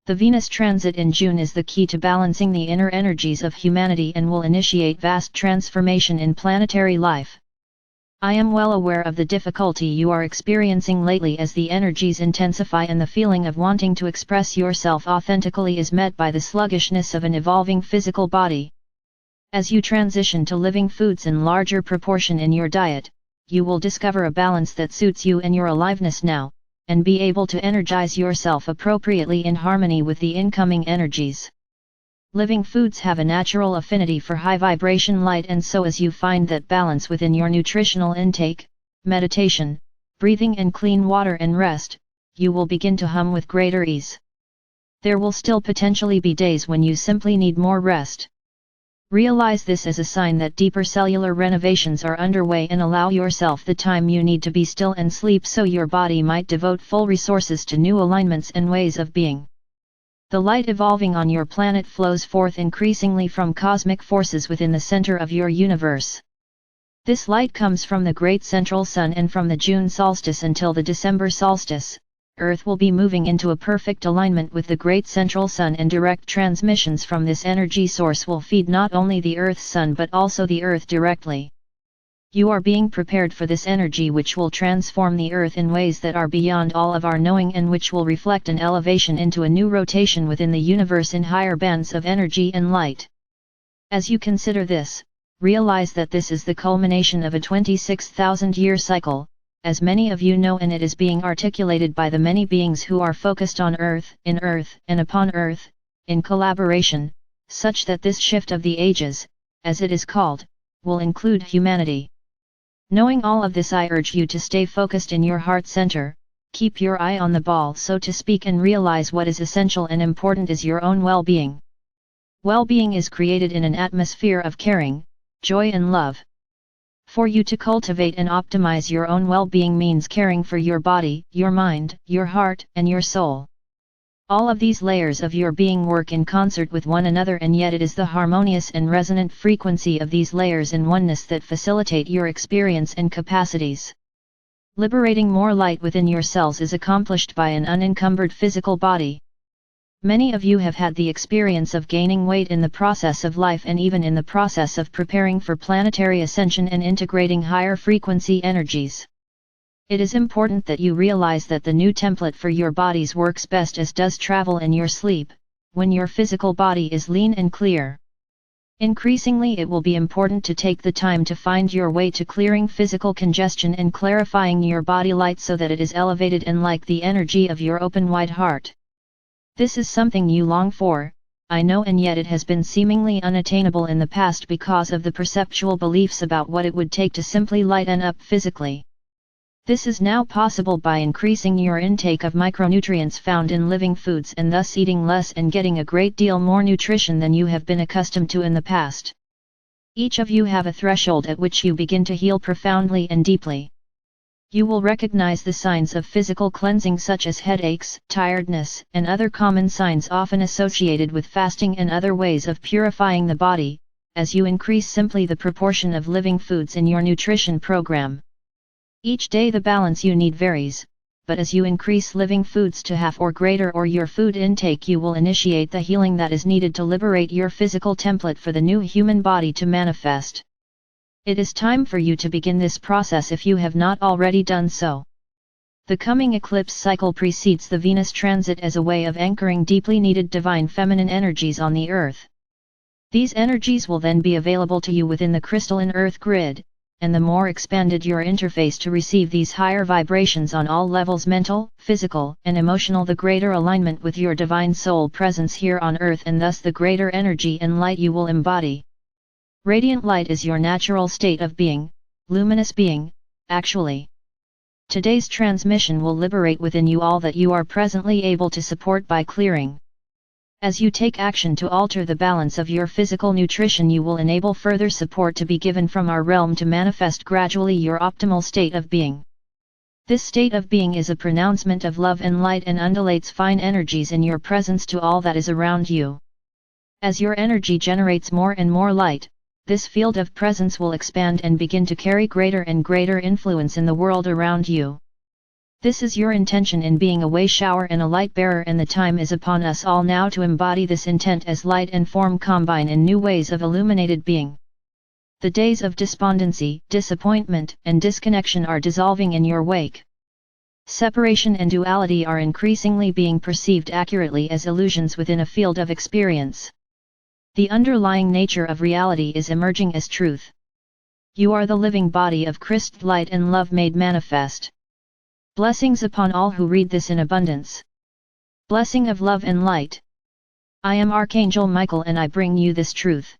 The Venus transit in June is the key to balancing the inner energies of humanity and will initiate vast transformation in planetary life. I am well aware of the difficulty you are experiencing lately as the energies intensify and the feeling of wanting to express yourself authentically is met by the sluggishness of an evolving physical body. As you transition to living foods in larger proportion in your diet, you will discover a balance that suits you and your aliveness now, and be able to energize yourself appropriately in harmony with the incoming energies. Living foods have a natural affinity for high vibration light, and so as you find that balance within your nutritional intake, meditation, breathing and clean water and rest, you will begin to hum with greater ease. There will still potentially be days when you simply need more rest. Realize this as a sign that deeper cellular renovations are underway, and allow yourself the time you need to be still and sleep so your body might devote full resources to new alignments and ways of being. The light evolving on your planet flows forth increasingly from cosmic forces within the center of your universe. This light comes from the great central sun, and from the June solstice until the December solstice, Earth will be moving into a perfect alignment with the great central sun, and direct transmissions from this energy source will feed not only the Earth's sun but also the Earth directly. You are being prepared for this energy, which will transform the Earth in ways that are beyond all of our knowing, and which will reflect an elevation into a new rotation within the universe in higher bands of energy and light. As you consider this, realize that this is the culmination of a 26,000-year cycle, as many of you know, and it is being articulated by the many beings who are focused on Earth, in Earth, and upon Earth, in collaboration, such that this shift of the ages, as it is called, will include humanity. Knowing all of this, I urge you to stay focused in your heart center, keep your eye on the ball, so to speak, and realize what is essential and important is your own well-being. Well-being is created in an atmosphere of caring, joy and love. For you to cultivate and optimize your own well-being means caring for your body, your mind, your heart, and your soul. All of these layers of your being work in concert with one another, and yet it is the harmonious and resonant frequency of these layers in oneness that facilitate your experience and capacities. Liberating more light within your cells is accomplished by an unencumbered physical body. Many of you have had the experience of gaining weight in the process of life, and even in the process of preparing for planetary ascension and integrating higher frequency energies. It is important that you realize that the new template for your bodies works best as does travel in your sleep, when your physical body is lean and clear. Increasingly, it will be important to take the time to find your way to clearing physical congestion and clarifying your body light so that it is elevated and like the energy of your open wide heart. This is something you long for, I know, and yet it has been seemingly unattainable in the past because of the perceptual beliefs about what it would take to simply lighten up physically. This is now possible by increasing your intake of micronutrients found in living foods, and thus eating less and getting a great deal more nutrition than you have been accustomed to in the past. Each of you have a threshold at which you begin to heal profoundly and deeply. You will recognize the signs of physical cleansing such as headaches, tiredness, and other common signs often associated with fasting and other ways of purifying the body, as you increase simply the proportion of living foods in your nutrition program. Each day the balance you need varies, but as you increase living foods to half or greater or your food intake, you will initiate the healing that is needed to liberate your physical template for the new human body to manifest. It is time for you to begin this process if you have not already done so. The coming eclipse cycle precedes the Venus transit as a way of anchoring deeply needed divine feminine energies on the Earth. These energies will then be available to you within the crystalline Earth grid, and the more expanded your interface to receive these higher vibrations on all levels, mental, physical, and emotional, the greater alignment with your divine soul presence here on Earth, and thus the greater energy and light you will embody. Radiant light is your natural state of being, luminous being, actually. Today's transmission will liberate within you all that you are presently able to support by clearing. As you take action to alter the balance of your physical nutrition, you will enable further support to be given from our realm to manifest gradually your optimal state of being. This state of being is a pronouncement of love and light and undulates fine energies in your presence to all that is around you. As your energy generates more and more light, this field of presence will expand and begin to carry greater and greater influence in the world around you. This is your intention in being a way shower and a light bearer, and the time is upon us all now to embody this intent as light and form combine in new ways of illuminated being. The days of despondency, disappointment, and disconnection are dissolving in your wake. Separation and duality are increasingly being perceived accurately as illusions within a field of experience. The underlying nature of reality is emerging as truth. You are the living body of Christ's light and love made manifest. Blessings upon all who read this in abundance. Blessing of love and light. I am Archangel Michael, and I bring you this truth.